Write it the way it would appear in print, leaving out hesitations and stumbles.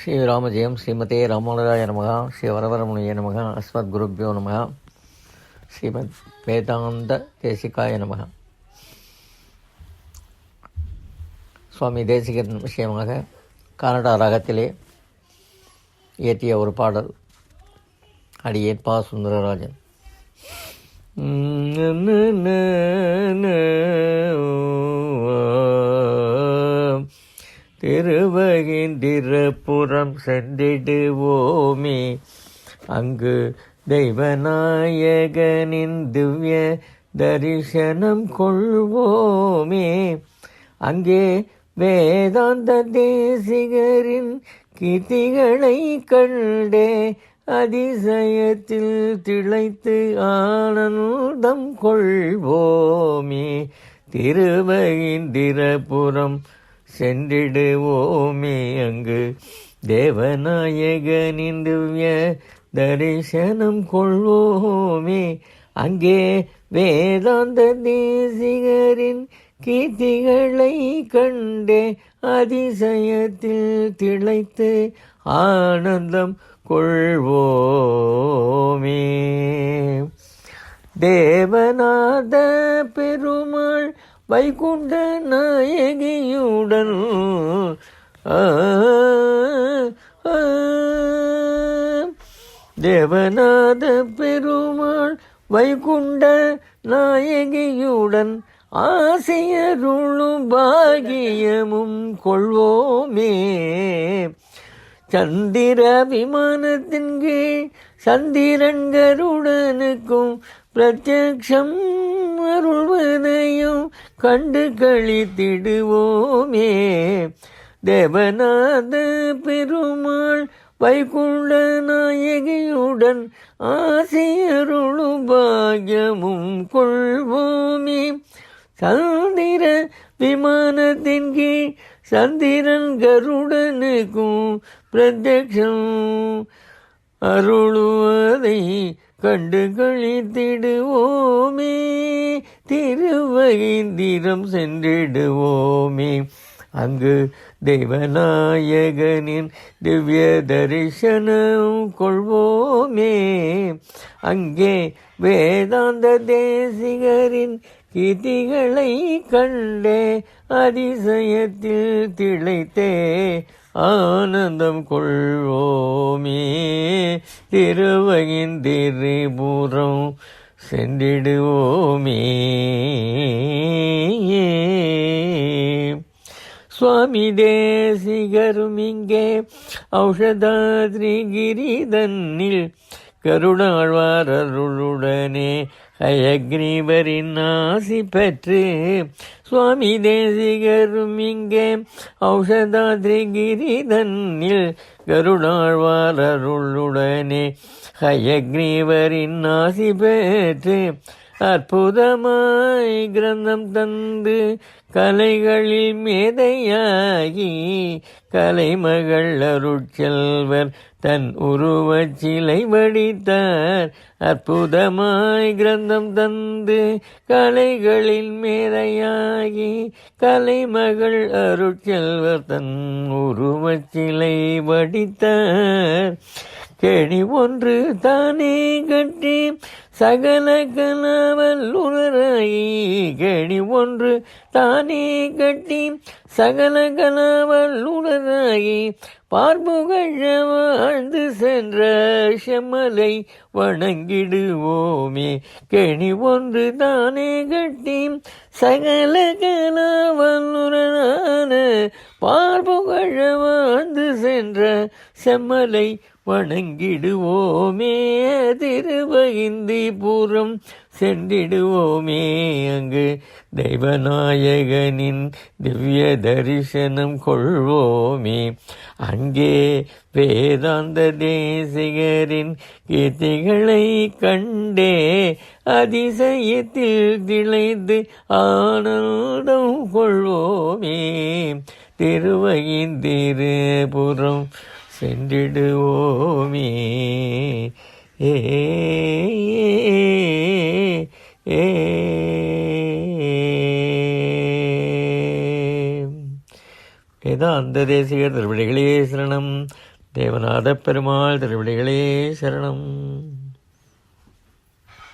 ஸ்ரீராமஜெயம் ஸ்ரீமதே ராமானுஜாய நமகா ஸ்ரீ வரவரமுனிய நமகா அஸ்மத் குருப்யோ நமகா ஸ்ரீமத் வேதாந்த தேசிகாய நமகா. சுவாமி தேசிகன் விஷயமாக கனடா ராகத்திலே இயற்றிய ஒரு பாடல். அடியேன் பா சுந்தரராஜன். திருவகிந்திரபுரம் சென்றிடுவோமே, அங்கு தெய்வநாயகனின் திவ்ய தரிசனம் கொள்வோமே. அங்கே வேதாந்த தேசிகரின் கீர்த்திகளை கண்டே அதிசயத்தில் திளைத்து ஆனந்தம் கொள்வோமே. திருவகிந்திரபுரம் சென்றிடுவோமே, அங்கு தேவநாயகனின் திவ்ய தரிசனம் கொள்வோமே. அங்கே வேதாந்த தேசிகரின் கீர்த்திகளை கண்டே அதிசயத்தில் திளைத்து ஆனந்தம் கொள்வோமே. தேவநாத பெருமாள் வைகுண்ட நாயகியுடன் தேவநாத பெருமாள் வைகுண்ட நாயகியுடன் ஆசையருளும் பாகியமும் கொள்வோமே. சந்திர விமானத்தின் கீழ் சந்திரன் கருடனுக்கும் பிரத்யக்ஷம் அருள்வதையும் கண்டு கழித்திடுவோமே. தேவநாத பெருமாள் வைகுண்ட நாயகியுடன் ஆசையருளும் பாகியமும் கொள்வோமே. சந்திர விமானத்தின் கீழ் சந்திரன் கருடனுக்கும் பிரத்யக்ஷம் அருளுவதை கண்டு கழித்திடுவோமே. திருவகிந்திரம் சென்றிடுவோமே, அங்கு தெய்வநாயகனின் திவ்ய தரிசனம் கொள்வோமே. அங்கே வேதாந்த தேசிகரின் கீர்த்திகளை கண்டே அதிசயத்தில் திளைத்தே ஆனந்தம் கொள்வோமே. திருவகிந்திரபுரம் சென்றிடுவோமே. சுவாமி தேசிகரும் இங்கே ஔஷதாத்ரிகிரிதன்னில் கருணாழ்வாரருளுடனே ஹயக்ரீவரின் ஆசி பெற்று. சுவாமி தேசிகரும் இங்கே ஔஷதாத்ரிகிரிதன்னில் கருணாழ்வாரருளுடனே ஹயக்ரீவரின் ஆசி பெற்று அற்புதமாய் கிரந்தம் தந்து கலைகளில் மேதையாகி கலைமகள் அருட்செல்வர் தன் உருவச் சிலை வடித்தார். அற்புதமாய் கிரந்தம் தந்து கலைகளில் மேதையாகி கலைமகள் அருட்செல்வர் தன் உருவச் சிலை வடித்தார். கேணி ஒன்று தானே கட்டி சகல கலாவல்லுனராகி, கேணி ஒன்று தானே கட்டி சகல கலாவல்லுனராகி பார்ப்புகழ வாழ்ந்து சென்ற செம்மலை வணங்கிடுவோமே. கேணி ஒன்று தானே கட்டி சகல கலாவல்லுனரான பார்ப்புகழ வாழ்ந்து சென்ற செம்மலை வணங்கிடுவோமே. திருவகிந்திரபுரம் சென்றிடுவோமே, அங்கு தெய்வநாயகனின் திவ்ய தரிசனம் கொள்வோமே. அங்கே வேதாந்த தேசிகரின் கீர்த்திகளை கண்டே அதிசயத்தில் திளைத்து ஆனந்தம் கொள்வோமே. திருவகிந்திரபுரம் சென்றிடுவோமே. ஏ வேதாந்த தேசிகர் திருவடிகளே சரணம். தேவநாத பெருமாள் திருவடிகளே சரணம்.